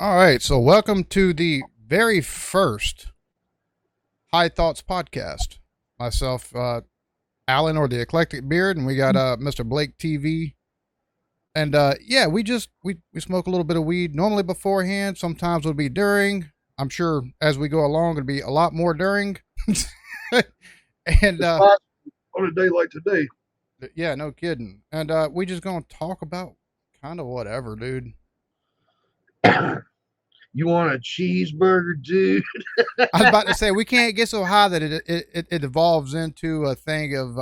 All right, so welcome to the very first High Thoughts podcast. Myself, Alan, or the Eclectic Beard, and we got Mr. Blake TV. And yeah, we smoke a little bit of weed normally beforehand. Sometimes it'll be during. I'm sure as we go along, it'll be a lot more during. And It's possible on a day like today. yeah, no kidding. And we just gonna talk about kind of whatever, dude. You want a cheeseburger, dude? I was about to say we can't get so high that it evolves into a thing of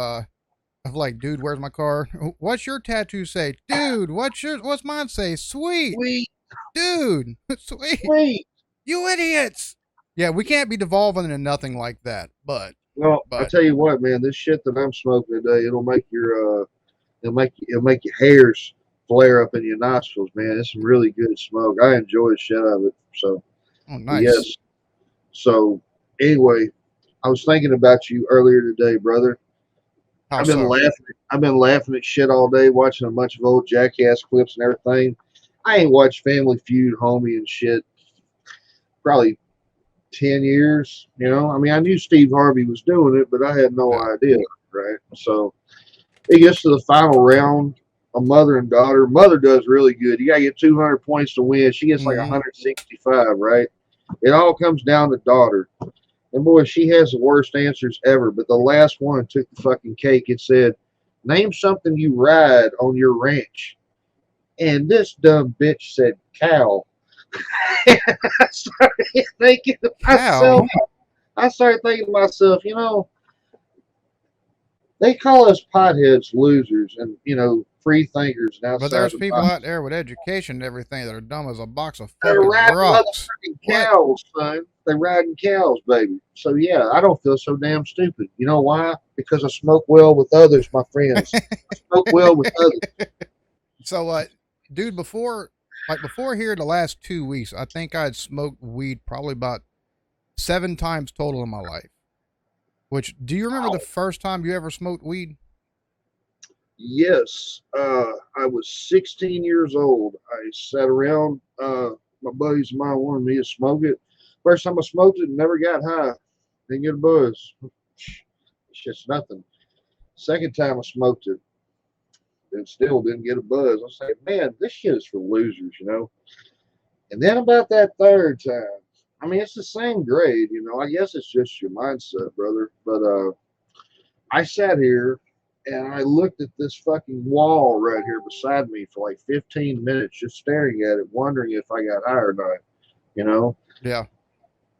like, dude, where's my car? What's your tattoo say? Dude, what's mine say? Sweet. Sweet, Dude, sweet. sweet. You idiots. Yeah, we can't be devolving into nothing like that. Well, I But tell you what, man, this shit that I'm smoking today, it'll make your hairs flare up in your nostrils, man. It's some really good smoke. I enjoy the shit out of it. So oh, yes. nice. So anyway, I was thinking about you earlier today, brother. How I've been so? laughing. I've been laughing at shit all day, watching a bunch of old Jackass clips and everything. I ain't watched Family Feud, homie, and shit probably 10 years. I mean, I knew Steve Harvey was doing it, but I had no Yeah. idea, right? So it gets to the final round, a mother and daughter. Mother does really good. You got to get 200 points to win. She gets like Mm-hmm. 165, right? It all comes down to daughter. And boy, she has the worst answers ever. But the last one took the fucking cake. It said, name something you ride on your ranch. And this dumb bitch said cow. I started thinking to Cow. myself, they call us potheads losers and, free thinkers and But outside there's the people box. out there with education and everything that are dumb as a box of They're fucking riding rocks. motherfucking What? cows, son. They're riding cows, baby. So, yeah, I don't feel so damn stupid. You know why? Because I smoke well with others, my friends. I smoke well with others. So, dude, before here, the last 2 weeks, I think I'd smoked weed probably about 7 times total in my life. Which, do you remember the first time you ever smoked weed? Yes, I was 16 years old. I sat around. My buddies of mine wanted me to smoke it. First time I smoked it, never got high. Didn't get a buzz. It's just nothing. Second time I smoked it, and still didn't get a buzz. I was like, man, this shit is for losers. And then about that third time, I mean, it's the same grade. I guess it's just your mindset, brother. But I sat here and I looked at this fucking wall right here beside me for like 15 minutes, just staring at it, wondering if I got high or not, you know? Yeah.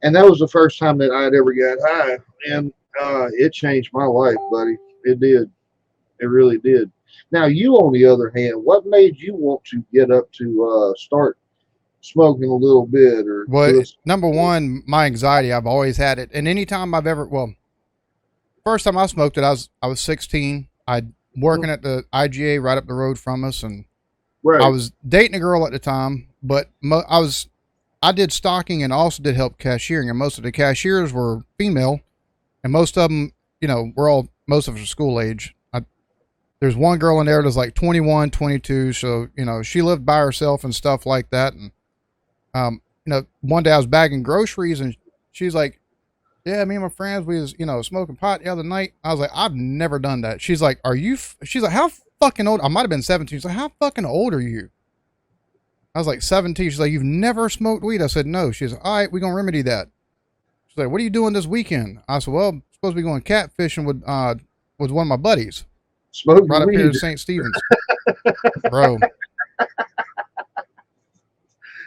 And that was the first time that I'd ever got high. And it changed my life, buddy. It did. It really did. Now, you, on the other hand, what made you want to get up to start smoking a little bit or Well, do number one, my anxiety, I've always had it. And anytime first time I smoked it, I was 16. I working at the IGA right up the road from us, and I right? was dating a girl at the time, but I did stocking and also did help cashiering, and most of the cashiers were female, and most of them, most of us are school age. There's one girl in there that's like 21, 22, so she lived by herself and stuff like that. And one day I was bagging groceries, and she's like, yeah, me and my friends, we was, smoking pot the other night. I was like, I've never done that. She's like, she's like, how fucking old? I might have been 17. She's like, how fucking old are you? I was like 17. She's like, you've never smoked weed? I said, no. She's like, all right, we're going to remedy that. She's like, what are you doing this weekend? I said, well, I'm supposed to be going catfishing with one of my buddies right Smoking up here weed. in St. Stephen's. Bro,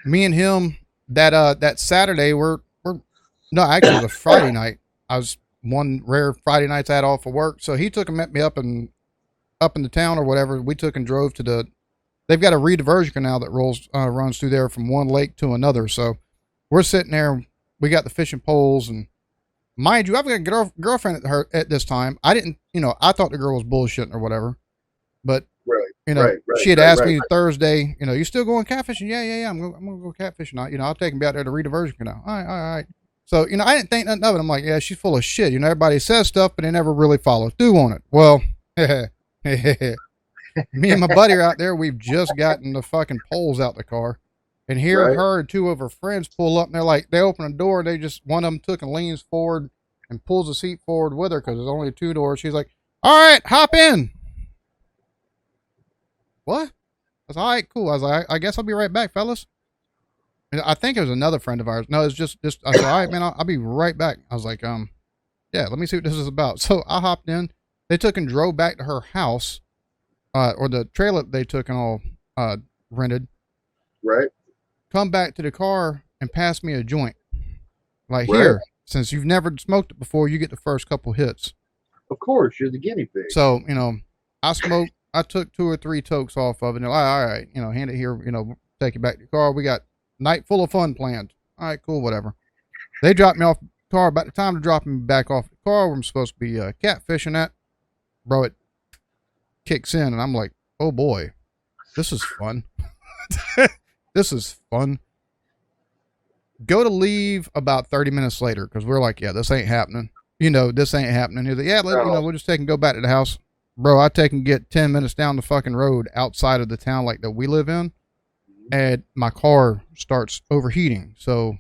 me and him, that Saturday, no, actually it was a Friday night. I was one rare Friday nights I had off of work. So he took and met me up in the town or whatever. We took and drove to they've got a rediversion canal that runs through there from one lake to another. So we're sitting there, we got the fishing poles, and mind you, I've got a girlfriend at this time. I didn't, I thought the girl was bullshitting or whatever, but Right, she had right, asked right. me Thursday, you still going catfishing? Yeah. I'm gonna go catfishing. I'll take him out there to rediversion canal. All right, all right. So, I didn't think nothing of it. I'm like, yeah, she's full of shit. Everybody says stuff, but they never really follow through on it. Well, me and my buddy are out there. We've just gotten the fucking poles out the car. and hear Right. her and two of her friends pull up, and they're like, they open a door, they just, one of them took and leans forward and pulls the seat forward with her because there's only two doors. She's like, all right, hop in. What? I was all right, cool. I was like, I guess I'll be right back, fellas. And I think it was another friend of ours. No, it's just, I said, all right, man, I'll be right back. I was like, yeah, let me see what this is about. So I hopped in. They took and drove back to her house, or the trailer they took and all rented. Right. Come back to the car and pass me a joint. Like, Right. here, since you've never smoked it before, you get the first couple hits. Of course, you're the guinea pig. So, I smoked, I took 2 or 3 tokes off of it. And they're like, all right, hand it here, take it back to the car. We got night full of fun planned. All right, cool, whatever. They dropped me off the car. About the time to drop me back off the car where I'm supposed to be catfishing at, bro, it kicks in, and I'm like, oh boy, this is fun. This is fun. Go to leave about 30 minutes later because we're like, yeah, this ain't happening. This ain't happening. He's like, yeah, we'll just take and go back to the house. Bro, I take and get 10 minutes down the fucking road outside of the town like that we live in, and my car starts overheating. So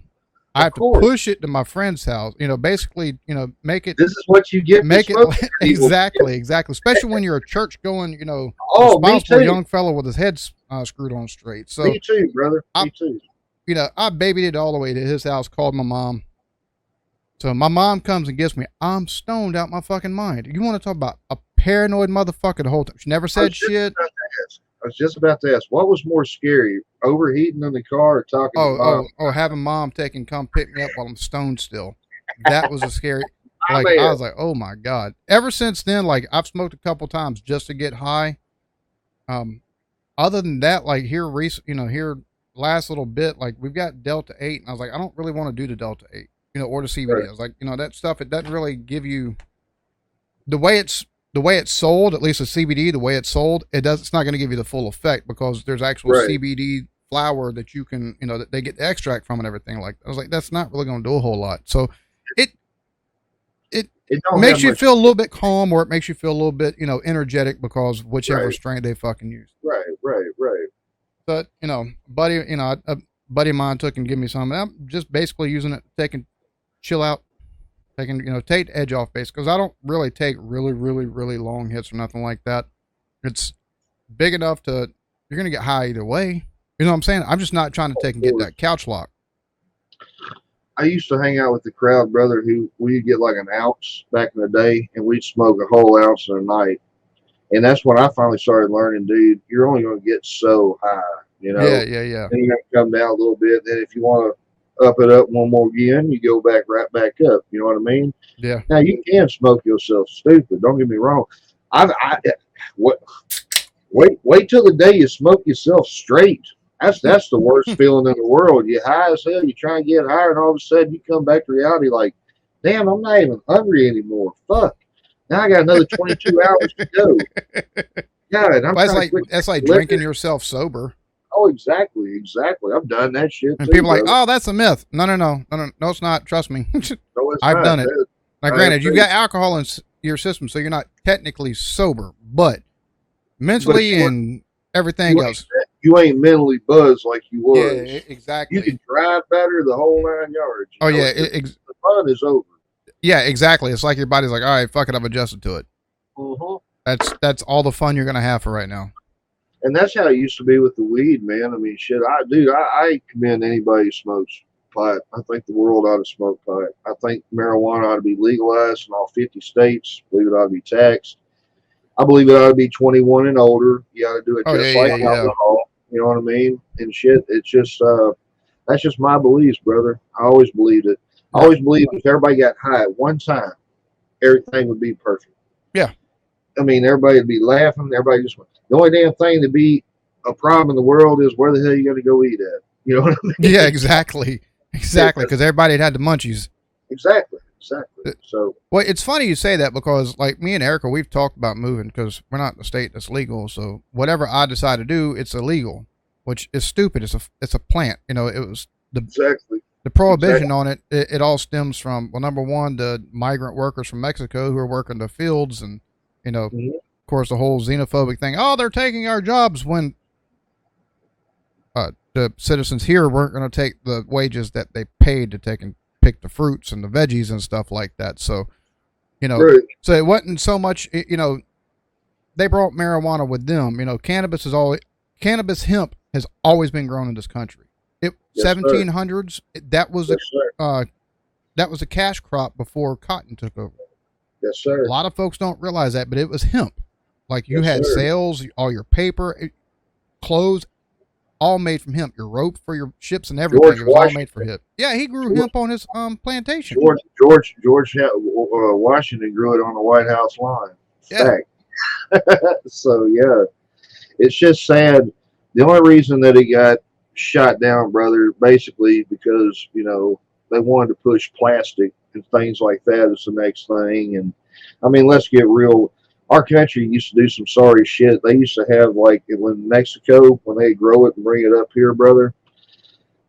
I have to push it to my friend's house, basically, make it. This is what you get. Make it exactly. Especially when you're a church going, responsible young fellow with his head screwed on straight. So me too, brother. Me too. I babied it all the way to his house, called my mom. So my mom comes and gets me. I'm stoned out my fucking mind. You want to talk about a paranoid motherfucker the whole time? She never said shit. I was just about to ask, what was more scary, overheating in the car or talking to mom? Having mom come pick me up while I'm stoned still. That was a scary. Like, I was like, oh my God. Ever since then, like, I've smoked a couple times just to get high. Other than that, like, here last little bit, like, we've got Delta 8, and I was like, I don't really want to do the Delta 8, or the CBD. Right. I was like, that stuff, it doesn't really give you the way it's sold, at least the CBD, the way it's sold, it's not going to give you the full effect because there's actual CBD flower that you can, that they get the extract from and everything like that. I was like, that's not really going to do a whole lot. So it makes you feel a little bit calm, or it makes you feel a little bit, energetic because whichever strain they fucking use. Right. But, a buddy of mine took and give me some. I'm just basically using it, taking chill out. Taking, take the edge off base because I don't really take really, really, really long hits or nothing like that. It's big enough you're going to get high either way. You know what I'm saying? I'm just not trying to take and get that couch lock. I used to hang out with the crowd, brother, who we'd get like an ounce back in the day, and we'd smoke a whole ounce in a night. And that's when I finally started learning, dude, you're only going to get so high, Yeah. Then you're going to come down a little bit. Then if you want to up it up one more again, you go right back up. You know what I mean? Yeah. Now you can smoke yourself stupid. Don't get me wrong. Wait till the day you smoke yourself straight. That's the worst feeling in the world. You're high as hell. You try and get higher, and all of a sudden you come back to reality like, damn, I'm not even hungry anymore. Fuck. Now I got another 22 hours to go. God, that's like drinking yourself sober. Oh, exactly. I've done that shit. And people are like, oh, that's a myth. No, it's not. Trust me. No, I've done it. Now, granted, you've got alcohol in your system, so you're not technically sober, but mentally and everything else. You ain't mentally buzzed like you was. Yeah, exactly. You can drive better the whole 9 yards. The fun is over. Yeah, exactly. It's like your body's like, all right, fuck it, I've adjusted to it. Mm-hmm. That's all the fun you're gonna have for right now. And that's how it used to be with the weed, man. I mean, shit, I commend anybody who smokes pot. I think the world ought to smoke pot. I think marijuana ought to be legalized in all 50 states. I believe it ought to be taxed. I believe it ought to be 21 and older. You ought to do it just like alcohol. You know what I mean? And shit, it's just, that's just my beliefs, brother. I always believed it. I always believed if everybody got high at one time, everything would be perfect. Yeah. I mean, everybody would be laughing. Everybody just, the only damn thing to be a problem in the world is where the hell you got to go eat at. You know what I mean? Yeah, exactly. Because everybody had the munchies. Exactly. So, well, it's funny you say that because, like, me and Erica, we've talked about moving because we're not in a state that's legal. So whatever I decide to do, it's illegal, which is stupid. It's a plant. It was the prohibition on it. It all stems from, well, number one, the migrant workers from Mexico who are working the fields, and of course, the whole xenophobic thing. Oh, they're taking our jobs when the citizens here weren't going to take the wages that they paid to take and pick the fruits and the veggies and stuff like that. So, Right. so it wasn't so much, they brought marijuana with them. Cannabis hemp has always been grown in this country. It Yes, sir. 1700s, Yes, sir. that was a cash crop before cotton took over. Yes, A sir. lot of folks don't realize that, but it was hemp. Like you Yes, had sir. sales, all your paper, clothes, all made from hemp. Your rope for your ships and everything, George it was all made for Washington. hemp. Yeah, he grew George hemp on his plantation. George Washington grew it on the White House lawn. Yeah. Fact. So yeah, it's just sad. The only reason that it got shot down, brother, basically because they wanted to push plastic and things like that as the next thing. And I mean, let's get real. Our country used to do some sorry shit. They used to have like when Mexico when they grow it and bring it up here, brother.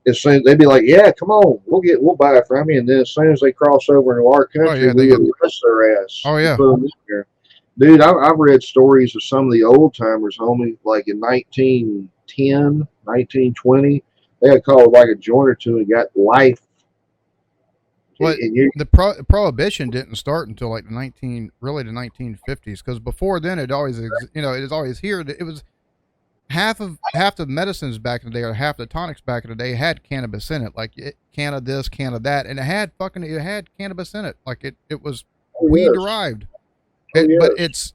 As soon they'd be like, "Yeah, come on, we'll buy it from you." And then as soon as they cross over into our Oh country, yeah, we they would get. arrest their ass Oh and yeah. put them in there. Dude, I've read stories of some of the old timers, homie, like in 1910, 1920. They had called like a joint or two and got life. But And you, the prohibition didn't start until like the 1950s, because before then it always, it is always here. It was half the medicines back in the day, or half the tonics back in the day, had cannabis in it. Like Canna this, Canna that, and it had cannabis in it. Like it was oh weed yes, derived. oh But yes, it's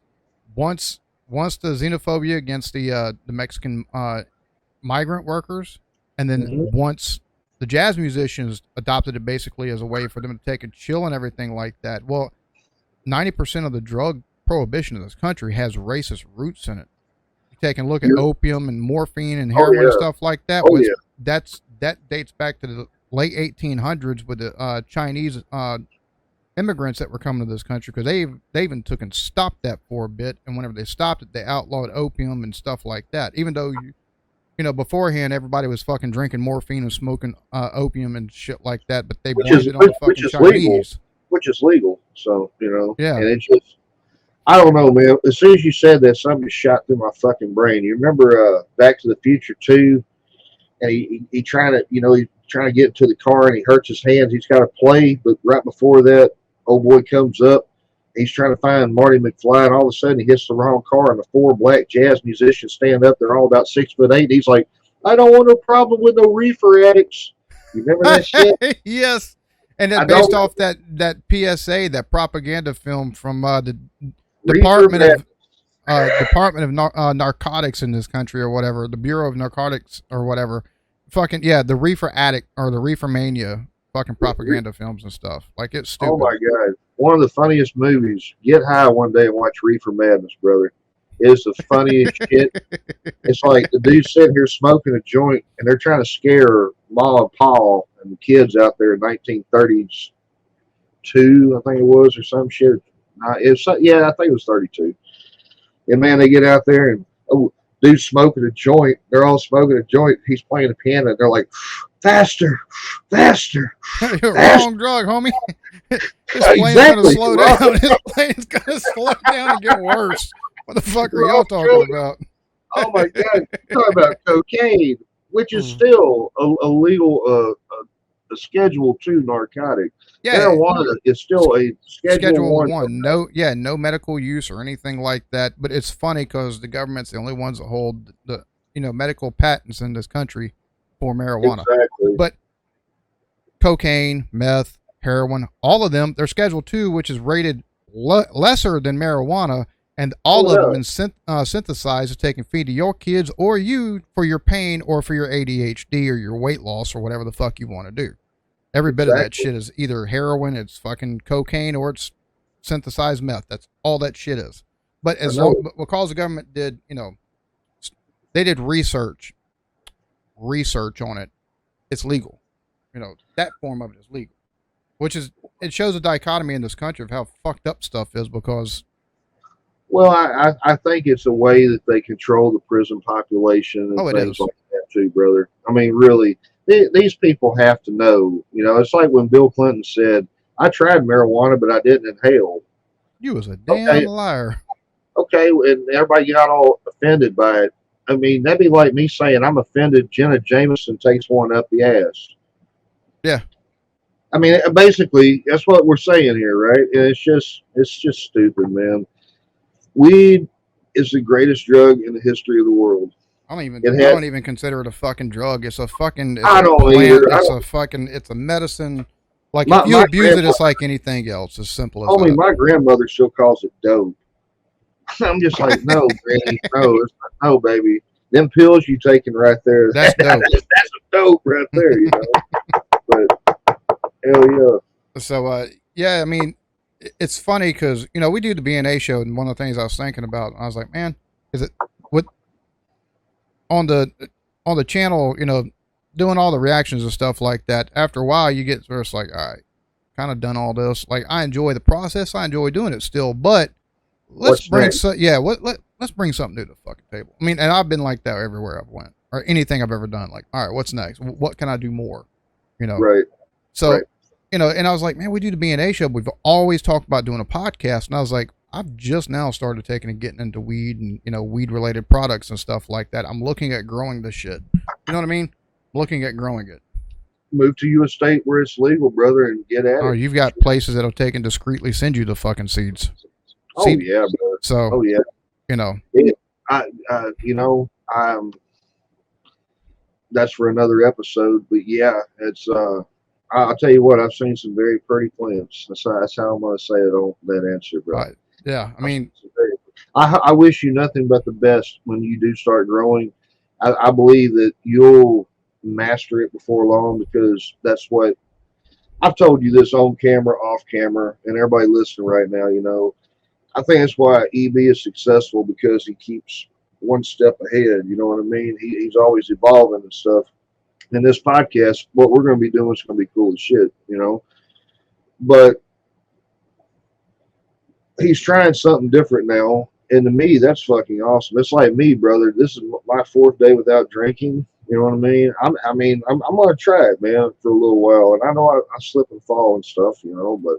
once the xenophobia against the Mexican migrant workers, and then hmm once the jazz musicians adopted it basically as a way for them to take and chill and everything like that. Well, 90% of the drug prohibition in this country has racist roots in it. You take and look at you're, opium and morphine and oh heroin and yeah, stuff like that. oh yeah, That dates back to the late 1800s with the Chinese immigrants that were coming to this country, because they even took and stopped that for a bit, and whenever they stopped it, they outlawed opium and stuff like that. Even though beforehand everybody was fucking drinking morphine and smoking opium and shit like that, but they which blamed is it on the which fucking is legal, Chinese. which is legal. So Yeah. and it just I don't know, man. As soon as you said that, something shot through my fucking brain. You remember Back to the Future 2? And he trying to he's trying to get into the car and he hurts his hands. He's got to play, but right before that, old boy comes up. He's trying to find Marty McFly, and all of a sudden he hits the wrong car, and the four black jazz musicians stand up. They're all about 6'8". He's like, "I don't want no problem with no reefer addicts." You remember that shit? Yes. And I then based don't off that PSA, that propaganda film from the reefer Department madness. of Narcotics in this country, or whatever, the Bureau of Narcotics or whatever. Fucking yeah, the reefer addict or the reefer mania fucking propaganda films and stuff. Like it's Oh stupid. my god, one of the funniest movies. Get high one day and watch Reefer Madness, brother. It's the funniest shit. It's like the dude sitting here smoking a joint, and they're trying to scare Ma and Pa and the kids out there in 1932, I think it was, or some shit. Yeah, I think it was 32. And man, they get out there and dude's smoking a joint. They're all smoking a joint. He's playing the piano. And they're like, faster, faster, faster. Wrong drug, homie. This plane's gonna Exactly. slow Right. down. This plane's gonna slow down and get worse. What the fuck are y'all Wrong talking drug. about? Oh my God! You're talking about cocaine, which is Mm. still a legal, a Schedule II narcotic. Yeah, Marijuana is still a Schedule Schedule One. One. No medical use or anything like that. But it's funny because the government's the only ones that hold the medical patents in this country for marijuana. Exactly. But cocaine, meth, heroin, all of them, they're Schedule Two, which is rated lesser than marijuana, and all Oh of them yeah. been synthesized to take and feed to your kids or you for your pain or for your ADHD or your weight loss or whatever the fuck you want to do. Every bit of that Exactly. shit is either heroin, it's fucking cocaine, or it's synthesized meth. That's all that shit is. But I as long, know. but because the government did, they did research on it, it's legal. That form of it is legal, which is, it shows a dichotomy in this country of how fucked up stuff is, because Well, I think it's a way that they control the prison population and oh, it things is. like that too, brother. I mean, really, these people have to know. It's like when Bill Clinton said, "I tried marijuana, but I didn't inhale." You was a damn Okay, liar. okay, and everybody got all offended by it. I mean, that'd be like me saying I'm offended Jenna Jameson takes one up the ass. Yeah. I mean, basically, that's what we're saying here, right? And it's just stupid, man. Weed is the greatest drug in the history of the world. It I had, don't even consider it a fucking drug. It's I a don't either. plant. I don't, It's a medicine. Like if you my abuse it, it's like anything else. As simple as homie, that. my grandmother still calls it dope. I'm just like, no, granny, no, it's not, no, baby. Them pills you taking right there, That's dope. that's a dope right there, you know. But hell yeah, So, yeah, I mean, it's funny because we do the BNA show, and one of the things I was thinking about, I was like, man, is it with on the on the channel, doing all the reactions and stuff like that. After a while, you get just like, all right, kind of done all this. Like, I enjoy the process, I enjoy doing it still, but let's what's bring next? let's bring something new to the fucking table. I mean, and I've been like that everywhere I've went or anything I've ever done. Like, all right, what's next? What can I do more? You know. Right, So, right. and I was like, man, we do the BNA show. We've always talked about doing a podcast. And I was like, I've just now started taking and getting into weed and, weed related products and stuff like that. I'm looking at growing this shit. You know what I mean? Looking at growing it. Move to you a state where it's legal, brother, and get at Oh, it. you've got places that'll take and discreetly send you the fucking seeds. Oh yeah, brother. So, Oh yeah. you know, You know, that's for another episode. But yeah, it's I'll tell you what, I've seen some very pretty plants. That's how I'm gonna say it on that answer, bro. yeah, I mean, I wish you nothing but the best when you do start growing. I believe that you'll master it before long because that's what I've told you this on camera, off camera, and everybody listening right now. You know, I think that's why EB is successful because he keeps one step ahead. You know what I mean? He's always evolving and stuff. And this podcast, what we're going to be doing is going to be cool as shit, you know. But he's trying something different now, and to me, that's fucking awesome. It's like me, brother. This is my fourth day without drinking. You know what I mean? I'm going to try it, man, for a little while. And I know I slip and fall and stuff, you know, but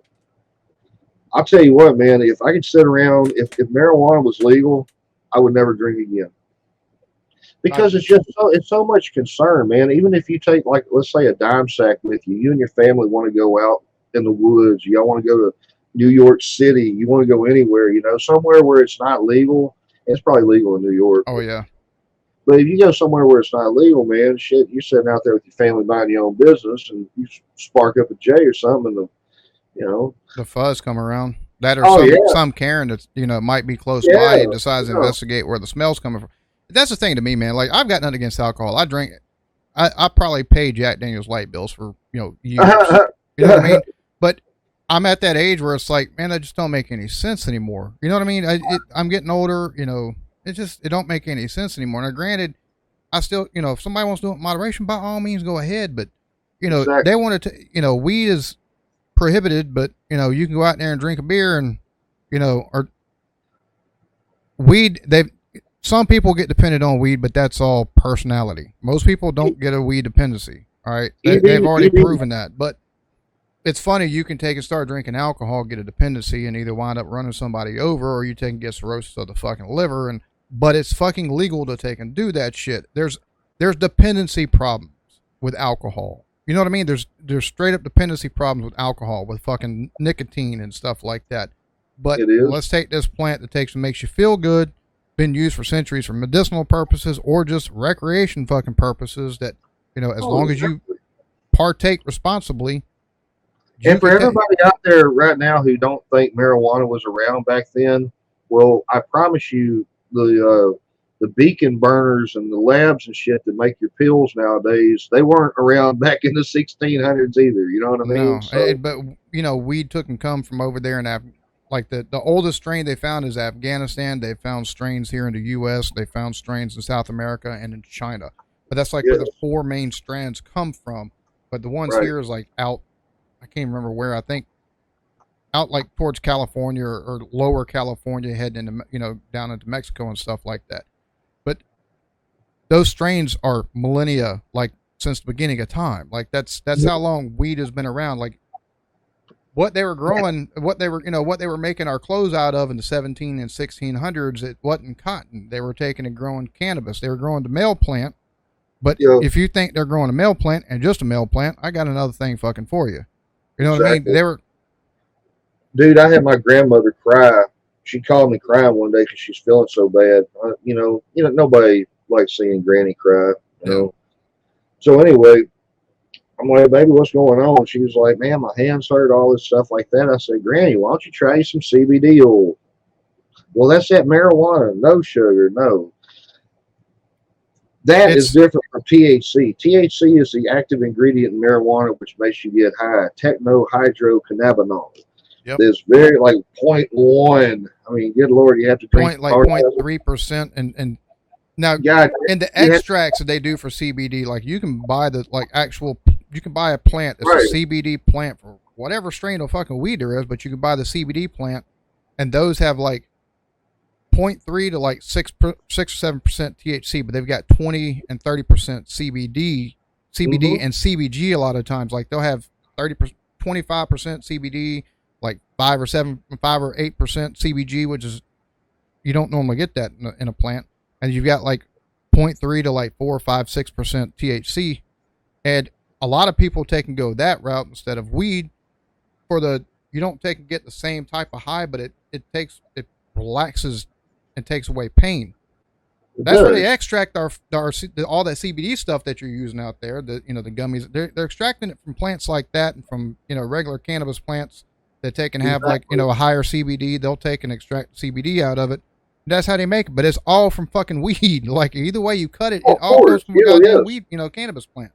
I'll tell you what, man, if I could sit around, if marijuana was legal, I would never drink again. Because it's so much concern, man. Even if you take like let's say a dime sack with you, you and your family want to go out in the woods, y'all want to go to New York City, you want to go anywhere, you know, somewhere where it's not legal. It's probably legal in New York. oh yeah. But if you go somewhere where it's not legal, man, shit, you're sitting out there with your family minding your own business, and you spark up a J or something, and you know, The fuzz come around. That or oh yeah, some Karen that's might be close by yeah, and decides to yeah. investigate where the smell's coming from. That's the thing to me, man. Like I've got nothing against alcohol. I drink it. I probably pay Jack Daniel's light bills for years. You know what I mean? But I'm at that age where it's like, man, that just don't make any sense anymore. You know what I mean? I'm getting older. It don't make any sense anymore. Now, granted, I still, if somebody wants to do it in moderation, by all means, go ahead. But Exactly. they want to, weed is prohibited, but you can go out there and drink a beer and or weed. Some people get dependent on weed, but that's all personality. Most people don't get a weed dependency. All right, they've already proven that. But it's funny, you can take and start drinking alcohol, get a dependency, and either wind up running somebody over, or you take and get cirrhosis of the fucking liver. But it's fucking legal to take and do that shit. There's dependency problems with alcohol. You know what I mean? There's straight up dependency problems with alcohol, with fucking nicotine and stuff like that. But let's take this plant that takes and makes you feel good, been used for centuries for medicinal purposes or just recreation fucking purposes, that as long as you partake responsibly. And for everybody out there right now who don't think marijuana was around back then, well, I promise you the beacon burners and the labs and shit that make your pills nowadays, they weren't around back in the 1600s either. You know what I mean? No, but weed took and come from over there in like the oldest strain they found is Afghanistan. They found strains here in the U.S. They found strains in South America and in China. But that's like where the four main strands come from. But the ones here is like out. I can't remember where. I think out like towards California or lower California, heading into down into Mexico and stuff like that. But those strains are millennia, like since the beginning of time. Like that's how long weed has been around. Like what they were growing, what they were making our clothes out of in the 17 and 1600s, it wasn't cotton. They were taking and growing cannabis. They were growing the male plant. But You know, if you think they're growing a male plant and just a male plant, I got another thing fucking for you. You know what I mean? exactly. They were, Dude, I had my grandmother cry. She called me crying one day because she's feeling so bad. Nobody likes seeing Granny cry. You yeah, know. So anyway, I'm like, baby, what's going on? She was like, man, my hands hurt, all this stuff like that. I said, Granny, why don't you try some CBD oil? Well, that's that marijuana. No sugar, no. That is it's, different from THC. THC is the active ingredient in marijuana which makes you get high. Technohydrocannabinol. yep, There's very like point .1. I mean, good lord, you have to drink point, like part point of it. 3%. And now God, in the you have extracts that they do for CBD, like you can buy the, like actual, you can buy a plant. It's a right. CBD plant for whatever strain of fucking weed there is, but you can buy the CBD plant and those have like point 0.3 to like 6 or 7% THC, but they've got 20 and 30% CBD Mm-hmm. and CBG. A lot of times, like they'll have 30%, 25% CBD, like 5 or 8% CBG, which is you don't normally get that in a plant, and you've got like point 0.3 to like 4 or 5 6% THC, and a lot of people take and go that route instead of weed for the you don't take and get the same type of high, but it relaxes and takes away pain. It That's where they does. extract all that CBD stuff that you're using out there. The gummies. They're extracting it from plants like that and from regular cannabis plants that take and have like Exactly. a higher CBD. They'll take and extract CBD out of it. That's how they make it. But it's all from fucking weed. Like either way you cut it, Oh, it of all goes course. from a Yeah, goddamn yes. weed, cannabis plant.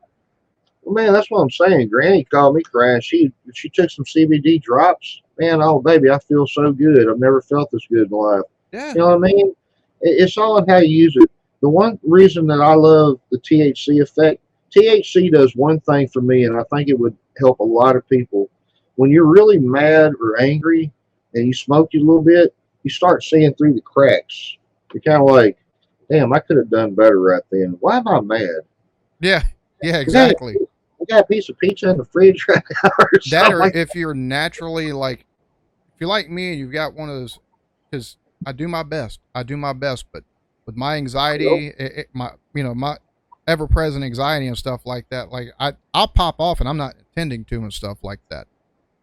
Well, man, that's what I'm saying. Granny called me crying. She took some CBD drops. Man, oh baby, I feel so good. I've never felt this good in life. Yeah, You know what I mean? It's all in how you use it. The one reason that I love the THC effect, THC does one thing for me, and I think it would help a lot of people. When you're really mad or angry and you smoke it a little bit, you start seeing through the cracks. You're kind of like, damn, I could have done better right then. Why am I mad? yeah, yeah, Hey, exactly. we got a piece of pizza in the fridge right now or That something or like if you're naturally like if you're like me and you've got one of those, because I do my best, but with my that. anxiety, my my ever present anxiety and stuff like that, like I'll pop off and I'm not intending to and stuff like that,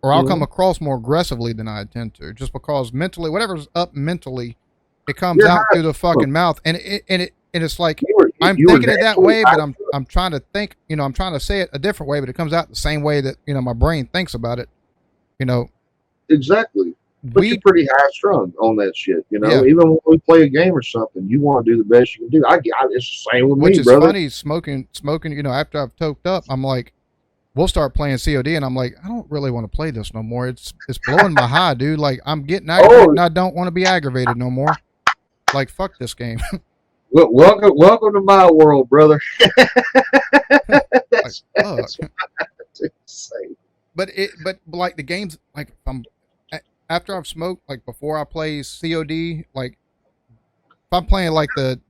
or I'll come Mm-hmm. across more aggressively than I intend to, just because mentally, whatever's up mentally, it comes You're out high through as the fuck. fucking mouth, and it's like You were I'm you were thinking it that naturally way, high but as fuck. I'm trying to think, I'm trying to say it a different way, but it comes out the same way that my brain thinks about it. You know, Exactly. But you're weed, pretty high strung on that shit. yeah. Even when we play a game or something, you want to do the best you can do. It's the same with Which me, is brother. funny, smoking. After I've toked up, I'm like, we'll start playing COD, and I'm like, I don't really want to play this no more. It's blowing my high, dude. Like I'm getting aggravated, Oh, and I don't want to be aggravated no more. Like fuck this game. welcome to my world, brother. Like fuck. That's what to say. But like the games, like if I'm after I've smoked, like before I play COD, like if I'm playing like the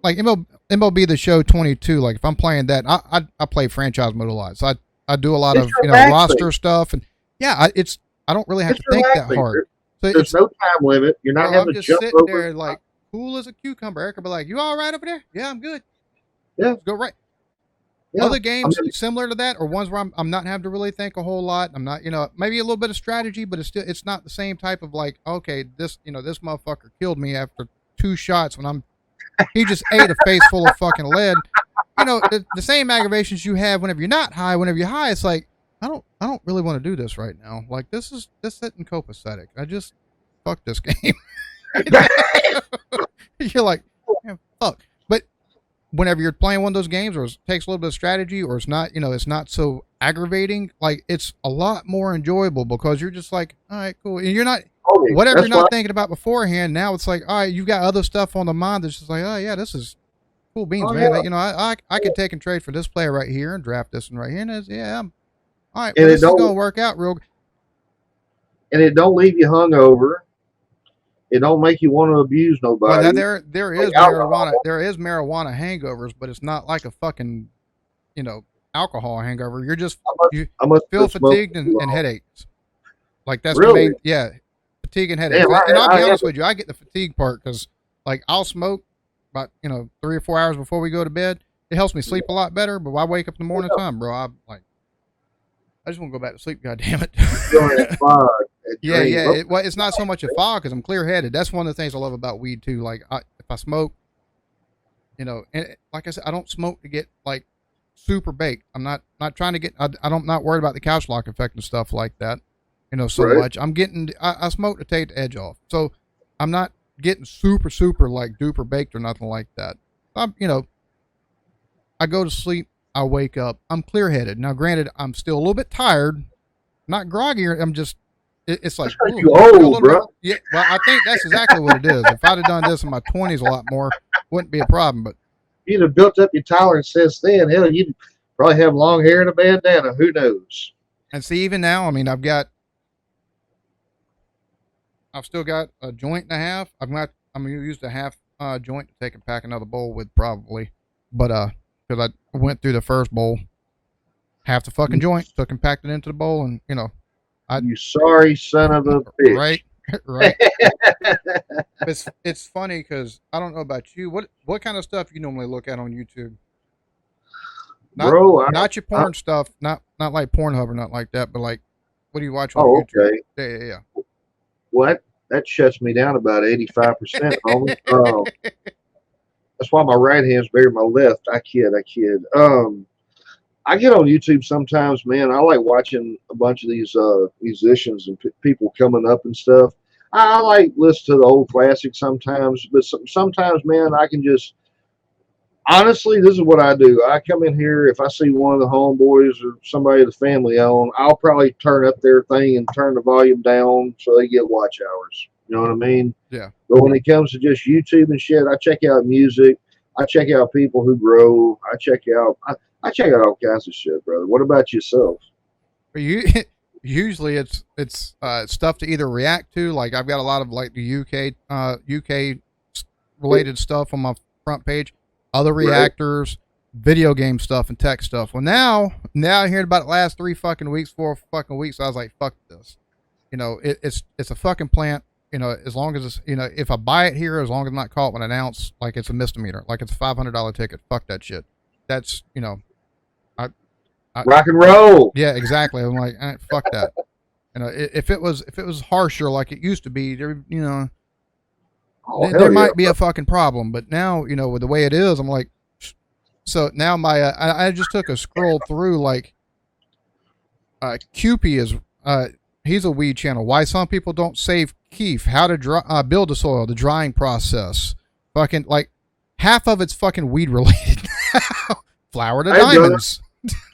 like MLB The Show 22, like if I'm playing that, I play franchise mode a lot. So I do a lot It's of relaxing. roster stuff, and yeah, I don't really have It's to think that relaxing. hard. So There's it's no time limit. You're not bro, I'm having to just jump sitting over. there like cool as a cucumber. Eric will be like, "You all right over there? Yeah, I'm good. Yeah, Let's go right." yeah. Other I games mean, similar to that, or ones where I'm not having to really think a whole lot. I'm not, maybe a little bit of strategy, but it's not the same type of like, okay, this motherfucker killed me after 2 shots when he just ate a face full of fucking lead. The same aggravations you have whenever you're not high. Whenever you're high, it's like I don't really want to do this right now. Like this isn't copacetic. I just fuck this game. You're like, yeah, fuck. But whenever you're playing one of those games, or it takes a little bit of strategy, or it's not so aggravating, like it's a lot more enjoyable because you're just like, all right, cool, and you're not okay, whatever you're that's why. not thinking about beforehand. Now it's like, all right, you've got other stuff on the mind that's just like, oh yeah, this is cool beans, Oh man. yeah, I could take and trade for this player right here and draft this one right here, and yeah, all right. Well, and this is gonna work out real. it don't leave you hungover. It don't make you want to abuse Well, now nobody there like is marijuana. alcohol. There is marijuana hangovers, but it's not like a fucking you know alcohol hangover. You're just I must, you I must have feel been smoking fatigued too and long. headaches. Like that's the Really? main, yeah, fatigue and headaches. Damn, And I'll I be honest haven't. with you, I get the fatigue part because like I'll smoke about 3 or 4 hours before we go to bed. It helps me sleep a lot better. But when I wake up in the morning Yeah, time, bro, I just want to go back to sleep. God damn you feel that it. fog, that Yeah, dream. yeah. It's not so much a fog because I'm clear headed. That's one of the things I love about weed too. Like if I smoke, and like I said, I don't smoke to get like super baked. I'm not trying to get. I don't not worried about the couch lock effect and stuff like that. So Right? much. I'm getting. I smoke to take the edge off. So I'm not getting super like duper baked or nothing like that. I go to sleep. I wake up. I'm clear headed. Now, granted, I'm still a little bit tired, not groggy. I'm just. It's That's like, because ooh, you I feel a old, little bit. bro. Yeah. Well, I think that's exactly what it is. If I'd have done this in my 20s a lot more, wouldn't be a problem. But You'd have built up your tolerance since then. Hell, you'd probably have long hair and a bandana. Who knows? and see, even now, I mean, I've still got a joint and a half. I'm gonna use the half joint to take and pack another bowl with probably, but because I went through the first bowl, half the fucking You, joint, took and packed it into the bowl, and I you sorry son of a right, bitch. right. It's funny because I don't know about you. What kind of stuff you normally look at on YouTube? Not Bro, not your I, porn stuff, not like Pornhub or not like that, but like what do you watch on oh, YouTube? okay. Yeah, What? That shuts me down about 85%, homie. yeah. That's why my right hand's bigger than my left. I kid, I kid. I get on YouTube sometimes, man. I like watching a bunch of these musicians and people coming up and stuff. I like listen to the old classics sometimes, but sometimes, man, I can just honestly, this is what I do. I come in here if I see one of the homeboys or somebody of the family on, I'll probably turn up their thing and turn the volume down so they get watch hours. You know what I mean? Yeah. But when it comes to just YouTube and shit, I check out music. I check out people who grow. I check out all kinds of shit, brother. What about yourself? For you, usually it's stuff to either react to. Like I've got a lot of like the UK related stuff on my front page. Other Right? reactors, video game stuff, and tech stuff. Well, now I heard about the last 3 fucking weeks, 4 fucking weeks. I was like, fuck this. It's a fucking plant. As long as it's if I buy it here, as long as I'm not caught with an ounce, like it's a misdemeanor, like it's a $500 ticket. Fuck that shit. That's I, I Rock and roll. yeah, exactly. I'm like, fuck that. If it was harsher like it used to be, Oh there hell yeah, might be a fucking problem. But now, with the way it is, I'm like, so now I just took a scroll through like, QP is he's a weed channel. Why some people don't save keef? How to build the soil, the drying process. Fucking like half of it's fucking weed related. Flower to bro. Hey brother, diamonds.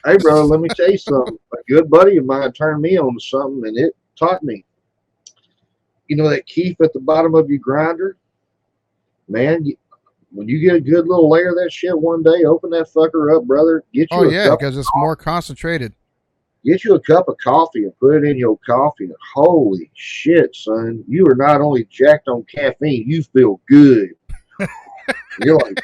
hey brother, let me tell you something. A good buddy of mine turned me on to something, and it taught me. You know that keef at the bottom of your grinder, man. When you get a good little layer of that shit one day, open that fucker up, brother. Oh yeah, because it's more concentrated. Get you a cup of coffee and put it in your coffee. And holy shit, son, you are not only jacked on caffeine, you feel good. You're like,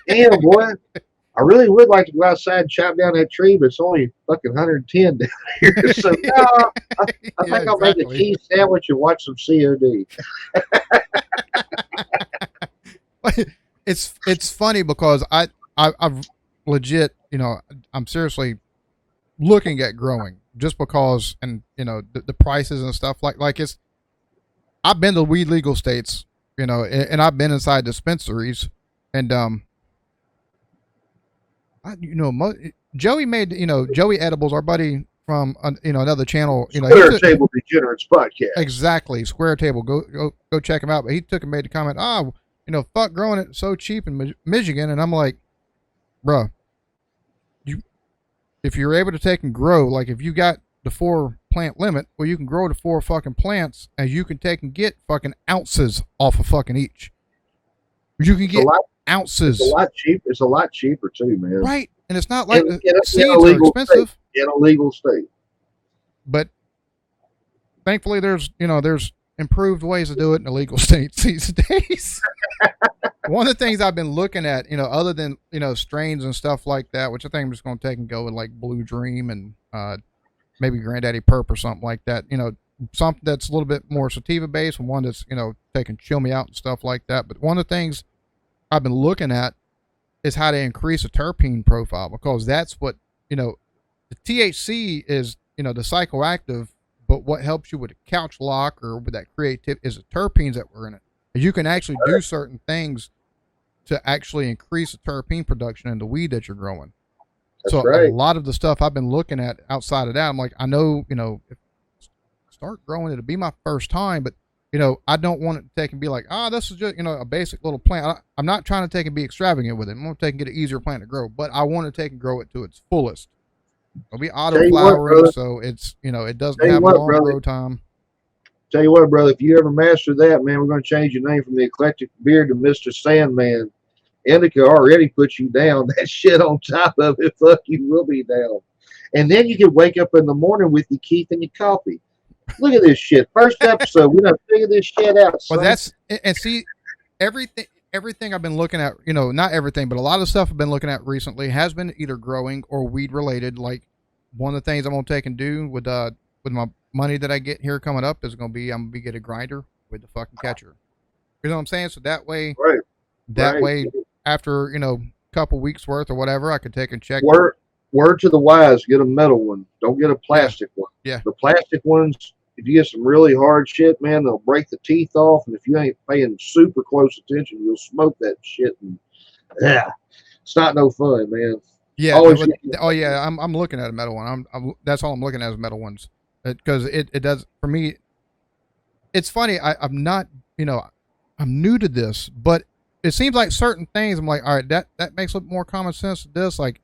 damn, boy, I really would like to go outside and chop down that tree, but it's only fucking 110 down here. So, no, I Yeah, think I'll make a exactly. cheese sandwich and watch some COD. It's funny because I've legit I'm seriously looking at growing just because and the prices and stuff like it's I've been to weed legal states and I've been inside dispensaries and Joey made Joey Edibles, our buddy from another channel, he Square took Table Degenerates podcast. exactly Square Table, go check him out, but he took and made the comment, fuck growing it so cheap in Michigan, and I'm like, bruh, you if you're able to take and grow, like if you got the 4 plant limit, well, you can grow the 4 fucking plants, and you can take and get fucking ounces off of fucking each. You can It's a get lot. It's a ounces, lot cheap. It's a lot cheaper too, man. right? And it's not like the In a seeds are legal state. expensive, In a legal state. but thankfully there's improved ways to do it in illegal states these days. one of the things I've been looking at, other than strains and stuff like that, which I think I'm just going to take and go with like Blue Dream and maybe Granddaddy Perp or something like that. Something that's a little bit more sativa based, and one that's taking chill me out and stuff like that. But one of the things I've been looking at is how to increase a terpene profile, because that's what the THC is, the psychoactive, but what helps you with a couch lock or with that creative is the terpenes that were in it. You can actually do certain things to actually increase the terpene production in the weed that you're growing. That's So a right. lot of the stuff I've been looking at outside of that, I'm like, I know, if I start growing, it'll be my first time, but I don't want it to take and be like, this is just, a basic little plant. I'm not trying to take and be extravagant with it. I'm going to take and get an easier plant to grow, but I want to take and grow it to its fullest. It'll be auto flowering, so it's, it doesn't have a long grow time. Tell you what, brother, if you ever master that, man, we're going to change your name from the Eclectic Beard to Mr. Sandman. Indica already put you down. That shit on top of it, fuck, you will be down. And then you can wake up in the morning with your Keith and your coffee. Look at this shit. First episode, we done figured this shit out. Son. Well, that's, and see, everything I've been looking at, not everything, but a lot of stuff I've been looking at recently has been either growing or weed related. Like one of the things I'm going to take and do with my money that I get here coming up is going to be, I'm going to get a grinder with the fucking catcher. You know what I'm saying? So that way, way, after, couple weeks worth or whatever, I could take and check. Word to the wise, get a metal one. Don't get a plastic one. Yeah. The plastic ones, if you get some really hard shit, man, they'll break the teeth off. And if you ain't paying super close attention, you'll smoke that shit. And yeah, it's not no fun, man. Yeah. Yeah. I'm looking at a metal one. That's all I'm looking at is metal ones, because it does for me. It's funny. I'm not, I'm new to this, but it seems like certain things I'm like, all right, that makes a little more common sense to this. Like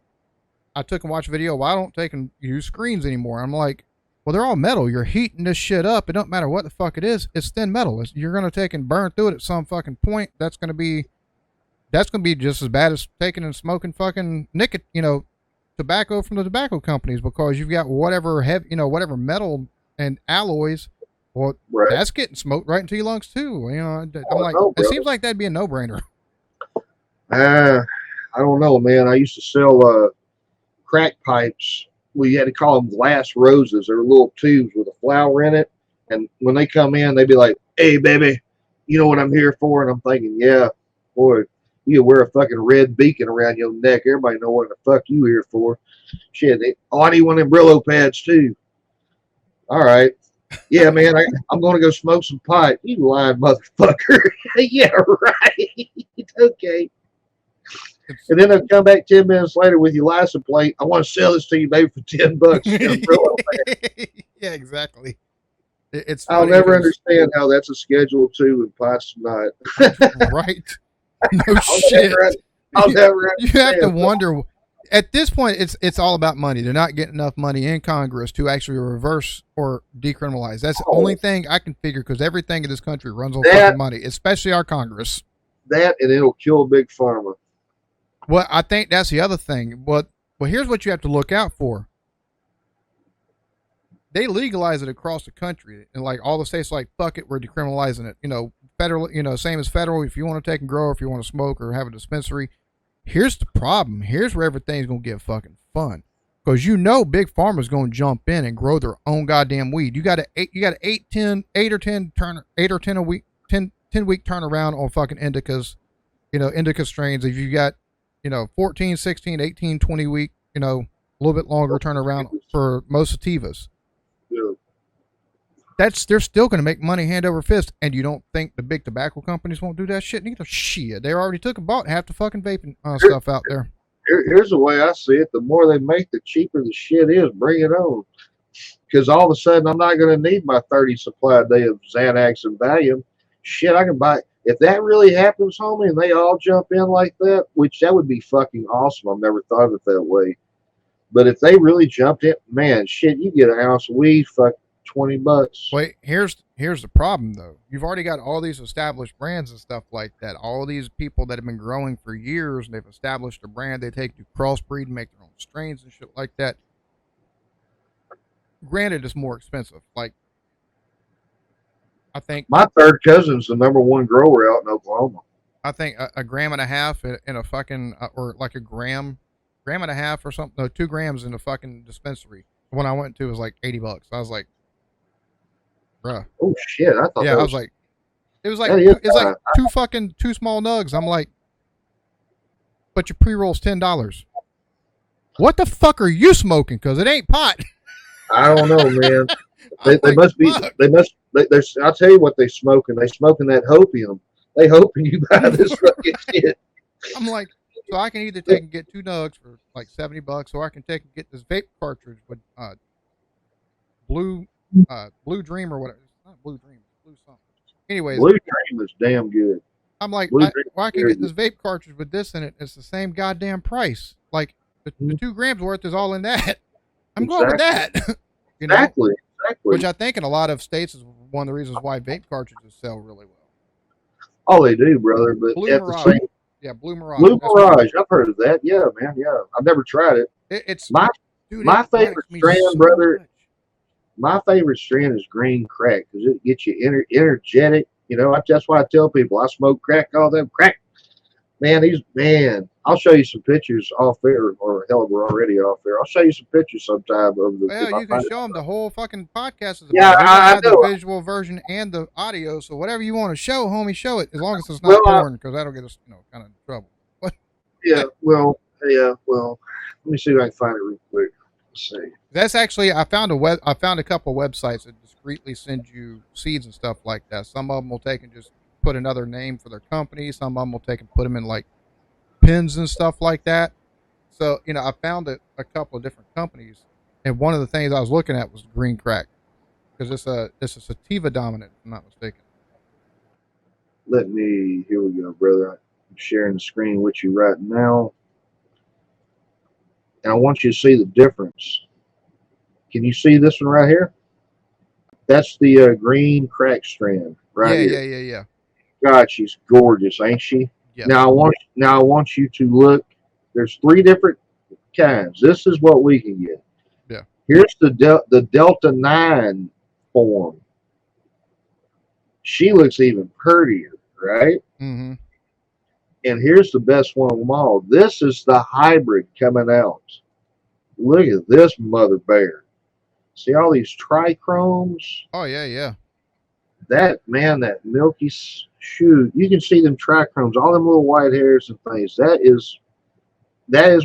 I took and watched a video. Well, I don't take and use screens anymore. I'm like, well, they're all metal. You're heating this shit up. It don't matter what the fuck it is. It's thin metal. You're going to take and burn through it at some fucking point. That's going to be just as bad as taking and smoking fucking tobacco from the tobacco companies, because you've got whatever whatever metal and alloys. Well, that's getting smoked right into your lungs too. I'm like, it seems like that'd be a no-brainer. I don't know, man. I used to sell crack pipes. We had to call them glass roses. They're little tubes with a flower in it. And when they come in, they'd be like, "Hey, baby, you know what I'm here for?" And I'm thinking, yeah, boy, you wear a fucking red beacon around your neck. Everybody know what the fuck you here for. Shit, I need one of them Brillo pads too. All right. Yeah, man, I'm going to go smoke some pipe. You lying motherfucker. Yeah, right. Okay. And then they'll come back 10 minutes later with your license plate. I want to sell this to you, maybe for $10. Yeah, exactly. I'll never understand how that's a Schedule 2 and Pies Tonight. Right. No shit. I'll never You have to wonder. At this point, it's all about money. They're not getting enough money in Congress to actually reverse or decriminalize. That's the only thing I can figure, because everything in this country runs on fucking money, especially our Congress. That, and it'll kill Big Pharma. Well, I think that's the other thing. Well, here's what you have to look out for. They legalize it across the country, and like all the states, like, fuck it, we're decriminalizing it. Federal, same as federal. If you want to take and grow, if you want to smoke or have a dispensary. Here's the problem. Here's where everything's going to get fucking fun. Because Big Pharma's going to jump in and grow their own goddamn weed. You got an 8 or 10 a week, 10 week turnaround on fucking indicas, indica strains. If you got, 14, 16, 18, 20 week, a little bit longer turnaround for most sativas. Yeah. They're still going to make money hand over fist. And you don't think the big tobacco companies won't do that shit neither? Shit, they already took and bought half the fucking vaping stuff out there. Here's the way I see it. The more they make, the cheaper the shit is. Bring it on. Because all of a sudden, I'm not going to need my 30 supply a day of Xanax and Valium. Shit, I can buy. If that really happens, homie, and they all jump in like that, which that would be fucking awesome. I've never thought of it that way. But if they really jumped in, man, shit, you get an ounce of weed, fuck, $20. Wait, here's the problem though. You've already got all these established brands and stuff like that. All these people that have been growing for years, and they've established a brand. They take to crossbreed and make their own strains and shit like that. Granted, it's more expensive. Like, I think my third cousin's the #1 grower out in Oklahoma. I think a gram and a half in a fucking or like a gram and a half or something. No, 2 grams in a fucking dispensary. The one I went to was like $80. I was like, bruh. Oh shit! I thought Yeah, that I was was like, it was like that is. it's like two small nugs. I'm like, but your pre roll's $10. What the fuck are you smoking? Because it ain't pot. I don't know, man. I'm They like, must be. fuck. They must. I'll tell you what they smoking. They smoking that hopium. They hoping you buy this fucking shit. I'm like, so I can either take and get 2 nugs for like $70, or I can take and get this vape cartridge with blue blue dream or whatever. It's not blue dream, it's blue something. Anyways, Blue Dream is damn good. I'm like, Blue Dream well, I is can very get this vape cartridge with this in it. It's the same goddamn price. Like the good. 2 grams worth is all in that. I'm going with Exactly. that. You know, Exactly. Exactly. which I think in a lot of states is one of the reasons why vape cartridges sell really well. Oh, they do, brother. But Blue at the Mirage, same yeah, Blue Mirage. Blue That's what Mirage, I've heard of that. Yeah, man. Yeah, I've never tried it. it's. My Dude, it my favorite whacks me strand, so brother. much. My favorite strand is green crack because it gets you energetic. You know, that's why I tell people I smoke crack all them crack. Man, I'll show you some pictures off there, or hell, we're already off there. I'll show you some pictures sometime of the Well, if I you can find it. show them the whole fucking podcast is Yeah, about. We're gonna I have the know. visual version and the audio. So whatever you want to show, homie, show it. As long as it's not Well, porn, because that'll get us, kind of in trouble. But yeah. Well, let me see if I can find it real quick. Let's see. that's actually I found I found a couple of websites that discreetly send you seeds and stuff like that. Some of them will take and just put another name for their company. Some of them will take and put them in like pins and stuff like that. So I found a couple of different companies, and one of the things I was looking at was green crack because it's a sativa dominant, if I'm not mistaken. Here we go, brother. I'm sharing the screen with you right now, and I want you to see the difference. Can you see this one right here? That's the green crack strand right Yeah, here. yeah. God, she's gorgeous, ain't she? Yeah. Now I want you to look. There's 3 different kinds. This is what we can get. Yeah. Here's the Delta 9 form. She looks even prettier, right? Mm-hmm. And here's the best one of them all. This is the hybrid coming out. Look at this mother bear. See all these trichromes? Oh yeah. That milky shoot. You can see them trichromes, all them little white hairs and things. That is